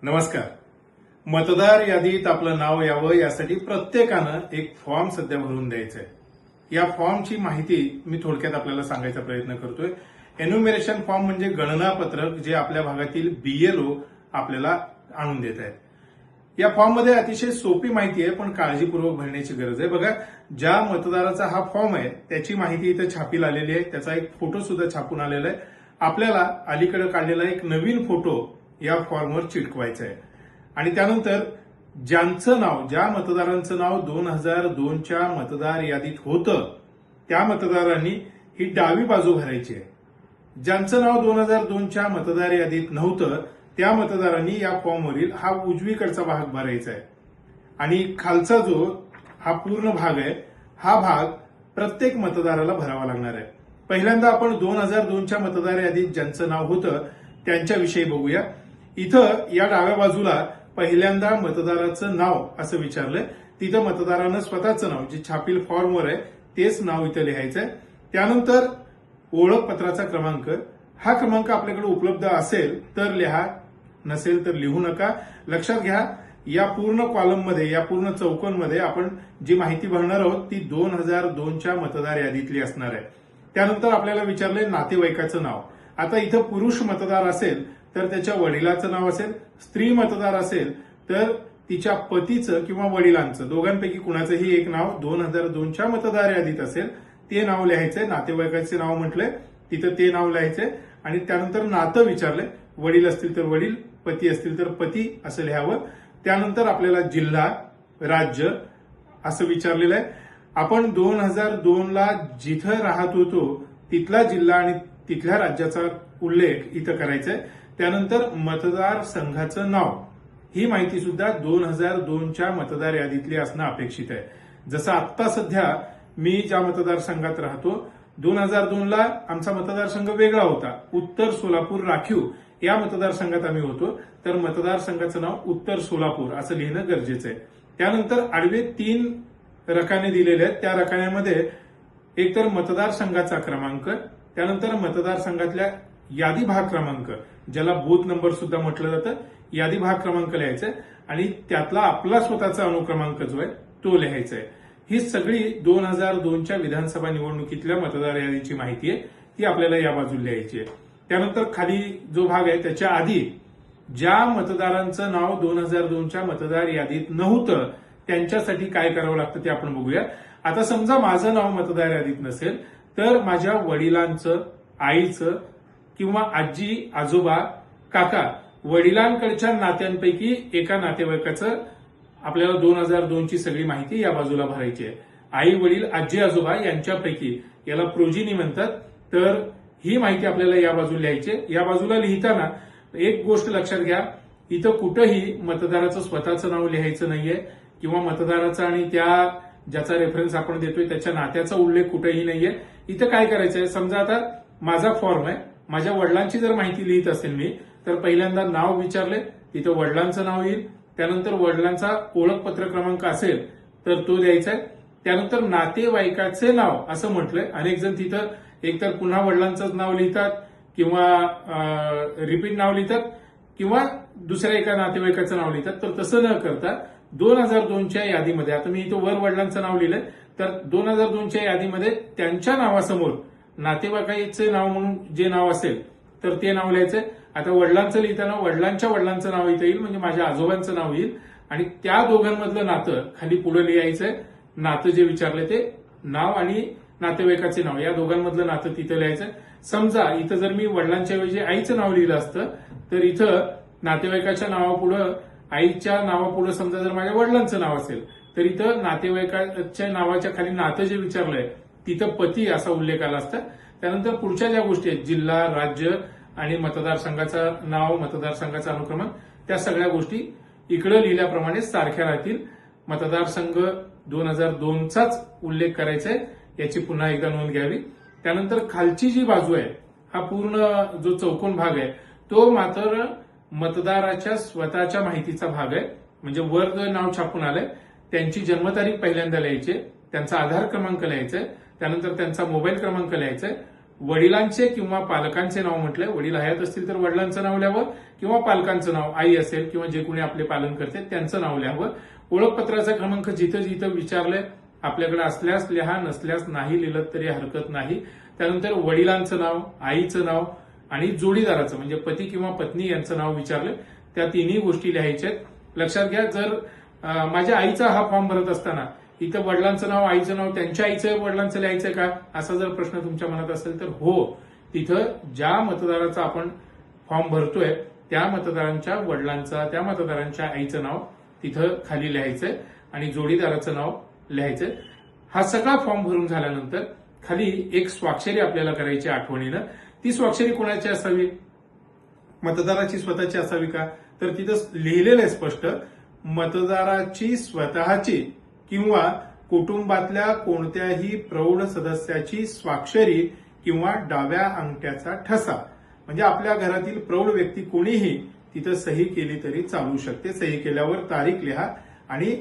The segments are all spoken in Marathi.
नमस्कार. मतदार यादीत आपलं नाव यावं यासाठी प्रत्येकानं एक फॉर्म सध्या भरून द्यायचा आहे. या फॉर्मची माहिती मी थोडक्यात आपल्याला सांगायचा प्रयत्न करतोय. एन्युमरेशन फॉर्म म्हणजे गणना पत्रक जे आपल्या भागातील बीएलओ आपल्याला आणून देत आहेत. या फॉर्ममध्ये अतिशय सोपी माहिती आहे पण काळजीपूर्वक भरण्याची गरज आहे. बघा, ज्या मतदाराचा हा फॉर्म आहे त्याची माहिती इथं छापील आलेली आहे. त्याचा एक फोटो सुद्धा छापून आलेला आहे. आपल्याला अलीकडे काढलेला एक नवीन फोटो या फॉर्मवर चिटकवायचा आहे आणि त्यानंतर ज्यांचं नाव, ज्या मतदारांचं नाव 2002च्या मतदार यादीत होतं त्या मतदारांनी ही डावी बाजू भरायची आहे. ज्यांचं नाव 2002च्या मतदार यादीत नव्हतं त्या मतदारांनी या फॉर्मवरील हा उजवीकडचा भाग भरायचा आहे आणि खालचा जो हा पूर्ण भाग आहे हा भाग प्रत्येक मतदाराला भरावा लागणार आहे. पहिल्यांदा आपण 2002च्या मतदार यादीत ज्यांचं नाव होतं त्यांच्याविषयी बघूया. इथं या डाव्या बाजूला पहिल्यांदा मतदाराचं नाव असं विचारलंय. तिथं मतदारानं स्वतःचं नाव जे छापील फॉर्मवर आहे तेच नाव इथं लिहायचंय. त्यानंतर ओळखपत्राचा क्रमांक, हा क्रमांक आपल्याकडे उपलब्ध असेल तर लिहा, नसेल तर लिहू नका. लक्षात घ्या, या पूर्ण कॉलममध्ये, या पूर्ण चौकोनमध्ये आपण जी माहिती भरणार आहोत ती 2002च्या मतदार यादीतली असणार आहे. त्यानंतर आपल्याला विचारलंय नातेवाईकाचं नाव. आता इथं पुरुष मतदार असेल तर त्याच्या वडिलाचं नाव असेल, स्त्री मतदार असेल तर तिच्या पतीचं किंवा वडिलांचं, दोघांपैकी कुणाचंही एक नाव 2002च्या मतदार यादीत असेल ते नाव लिहायचंय. नातेवाईकाचे नाव म्हटलंय तिथं ते नाव लिहायचंय आणि त्यानंतर नातं विचारलंय. वडील असतील तर वडील, पती असतील तर पती असं लिहावं. त्यानंतर आपल्याला जिल्हा, राज्य असं विचारलेलं आहे. आपण 2002ला जिथं राहत होतो तिथला जिल्हा आणि तिथल्या राज्याचा उल्लेख इथं करायचा आहे. त्यानंतर मतदार संघाचं नाव, ही माहिती सुद्धा 2002च्या मतदार यादीतली असणं अपेक्षित आहे. जसं आत्ता सध्या मी ज्या मतदारसंघात राहतो 2002ला आमचा मतदारसंघ वेगळा होता. उत्तर सोलापूर राखीव या मतदारसंघात आम्ही होतो, तर मतदारसंघाचं नाव उत्तर सोलापूर असं लिहिणं गरजेचं आहे. त्यानंतर आडवे 3 रकाने दिलेले आहेत. त्या रकान्यामध्ये एकतर मतदारसंघाचा क्रमांक, त्यानंतर मतदारसंघातल्या यादी भाग क्रमांक, ज्याला बूथ नंबर सुद्धा म्हटलं जातं, यादी भाग क्रमांक लिहायचा आहे आणि त्यातला आपला स्वतःचा अनुक्रमांक जो आहे तो लिहायचा आहे. ही सगळी 2002च्या विधानसभा निवडणुकीतल्या मतदार यादीची माहिती आहे, ती आपल्याला या बाजूला लिहायची आहे. त्यानंतर खाली जो भाग आहे त्याच्या आधी ज्या मतदारांचं नाव 2002च्या मतदार यादीत नव्हतं त्यांच्यासाठी काय करावं लागतं ते आपण बघूया. आता समजा माझं नाव मतदार यादीत नसेल तर माझ्या वडिलांचं, आईचं किंवा आजी, आजोबा, काका, वडिलांकडच्या नात्यांपैकी एका नातेवाईकाचं आपल्याला 2002ची सगळी माहिती या बाजूला भरायची आहे. आई, वडील, आजी, आजोबा यांच्यापैकी, याला प्रोजिनी म्हणतात, तर ही माहिती आपल्याला या बाजूला लिहायची आहे. या बाजूला लिहिताना एक गोष्ट लक्षात घ्या, इथं कुठंही मतदाराचं स्वतःचं नाव लिहायचं नाहीये किंवा मतदाराचं आणि त्या ज्याचा रेफरन्स आपण देतोय त्याच्या नात्याचा उल्लेख कुठेही नाहीये. इथं काय करायचंय, समजा आता माझा फॉर्म आहे, माझ्या वडिलांची जर माहिती लिहित असेल मी तर पहिल्यांदा नाव विचारले, तिथं वडिलांचं नाव येईल. त्यानंतर वडिलांचा ओळखपत्र क्रमांक असेल तर तो द्यायचा आहे. त्यानंतर नातेवाईकाचे नाव असं म्हटलंय. अनेक जण तिथं एकतर पुन्हा वडिलांचं नाव लिहितात किंवा रिपीट नाव लिहितात किंवा दुसऱ्या एका नातेवाईकाचं नाव लिहितात. तर तसं न करता 2002च्या यादीमध्ये, आता मी इथं वर वडिलांचं नाव लिहिलंय, तर 2002च्या यादीमध्ये त्यांच्या नावासमोर नातेवाईकाचे नाव म्हणून जे नाव असेल तर ते नाव लिहायचंय. आता वडिलांचं लिहिताना वडिलांच्या वडिलांचं नाव इथं येईल, म्हणजे माझ्या आजोबांचं नाव येईल आणि त्या दोघांमधलं नातं खाली पुढे लिहायचंय. नातं जे विचारलंय ते नाव आणि नातेवाईकाचे नाव, या दोघांमधलं नातं तिथं लिहायचंय. समजा इथं जर मी वडिलांच्या ऐवजी आईचं नाव लिहिलं असतं तर इथं नातेवाईकाच्या नावापुढं, आईच्या नावापुढं समजा जर माझ्या वडिलांचं नाव असेल तर इथं नातेवाईकाच्या नावाच्या खाली नातं जे विचारलंय तिथं पती असा उल्लेख आला असता. त्यानंतर पुढच्या ज्या गोष्टी आहेत, जिल्हा, राज्य आणि मतदारसंघाचं नाव, मतदारसंघाचा अनुक्रमांक, त्या सगळ्या गोष्टी इकडे लिहिल्याप्रमाणे सारख्या राहतील. मतदारसंघ 2002चाच उल्लेख करायचा आहे, याची पुन्हा एकदा नोंद घ्यावी. त्यानंतर खालची जी बाजू आहे, हा पूर्ण जो चौकोन भाग आहे तो मात्र मतदाराच्या स्वतःच्या माहितीचा भाग आहे. म्हणजे वर जे नाव छापून आलंय त्यांची जन्मतारीख पहिल्यांदा लिहायची, त्यांचा आधार क्रमांक लिहायचा, त्यानंतर त्यांचा मोबाईल क्रमांक लिहायचा, वडिलांचे किंवा पालकांचे नाव म्हटलंय. वडील हयात असतील तर वडिलांचं नाव लिहावं किंवा पालकांचं नाव, आई असेल किंवा जे कोणी आपले पालन करते त्यांचं नाव लिहावं. ओळखपत्राचा क्रमांक जिथं जिथं विचारलंय आपल्याकडे असल्यास लिहा, नसल्यास नाही लिहिलं तरी हरकत नाही. त्यानंतर वडिलांचं नाव, आईचं नाव आणि जोडीदाराचं म्हणजे पती किंवा पत्नी यांचं नाव विचारलं, त्या तिन्ही गोष्टी लिहायच्या आहेत. लक्षात घ्या, जर माझ्या आईचा हा फॉर्म भरत असताना इथं वडिलांचं नाव, आईचं नाव, त्यांच्या आईचं वडिलांचं लिहायचं का, असा जर प्रश्न तुमच्या मनात असेल तर हो, तिथं ज्या मतदाराचा आपण फॉर्म भरतोय त्या मतदारांच्या वडिलांचा, त्या मतदारांच्या आईचं नाव तिथं खाली लिहायचंय आणि जोडीदाराचं नाव लिहायचंय. हा सगळा फॉर्म भरून झाल्यानंतर खाली एक स्वाक्षरी आपल्याला करायची आठवणीनं. ती स्वाक्षरी कोणाची असावी? मतदाराची स्वतःची असावी का? तर तिथं लिहिलेलं आहे स्पष्ट, मतदाराची स्वतःची किंवा कुटुंबातल्या कोणत्याही प्रौढ सदस्याची स्वाक्षरी किंवा डाव्या अंगठ्याचा ठसा. म्हणजे आपल्या घरातील प्रौढ व्यक्ती कोणीही तिथं सही केली तरी चालू शकते. सही केल्यावर तारीख लिहा आणि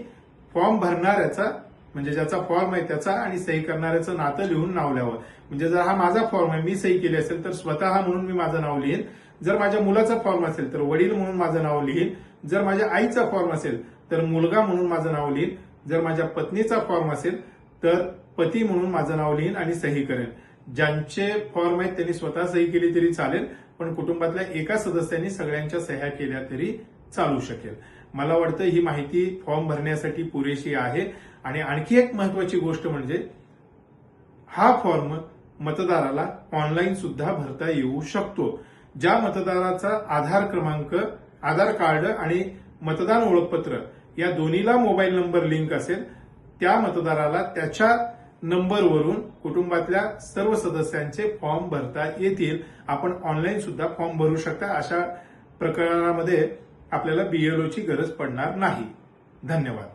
फॉर्म भरणाऱ्याचा म्हणजे ज्याचा फॉर्म आहे त्याचा आणि सही करणाऱ्याचं नातं लिहून नाव लिहावं. म्हणजे जर हा माझा फॉर्म आहे, मी सही केली असेल तर स्वतः म्हणून मी माझं नाव लिहीन. जर माझ्या मुलाचा फॉर्म असेल तर वडील म्हणून माझं नाव लिहीन. जर माझ्या आईचा फॉर्म असेल तर मुलगा म्हणून माझं नाव लिहीन. जर माझ्या पत्नीचा फॉर्म असेल तर पती म्हणून माझं नाव लिहीन आणि सही करेन. ज्यांचे फॉर्म आहेत त्यांनी स्वतः सही केली तरी चालेल, पण कुटुंबातल्या एका सदस्यांनी सगळ्यांच्या सह्या केल्या तरी चालू शकेल. मला वाटतं ही माहिती फॉर्म भरण्यासाठी पुरेशी आहे. आणि आणखी एक महत्वाची गोष्ट म्हणजे हा फॉर्म मतदाराला ऑनलाईन सुद्धा भरता येऊ शकतो. ज्या मतदाराचा आधार क्रमांक, आधार कार्ड आणि मतदान ओळखपत्र या दोन्हीला मोबाईल नंबर लिंक असेल त्या मतदाराला त्याच्या नंबरवरून कुटुंबातल्या सर्व सदस्यांचे फॉर्म भरता येतील. आपण ऑनलाईन सुद्धा फॉर्म भरू शकता. अशा प्रकरणामध्ये आपल्याला BLOची गरज पडणार नाही. धन्यवाद.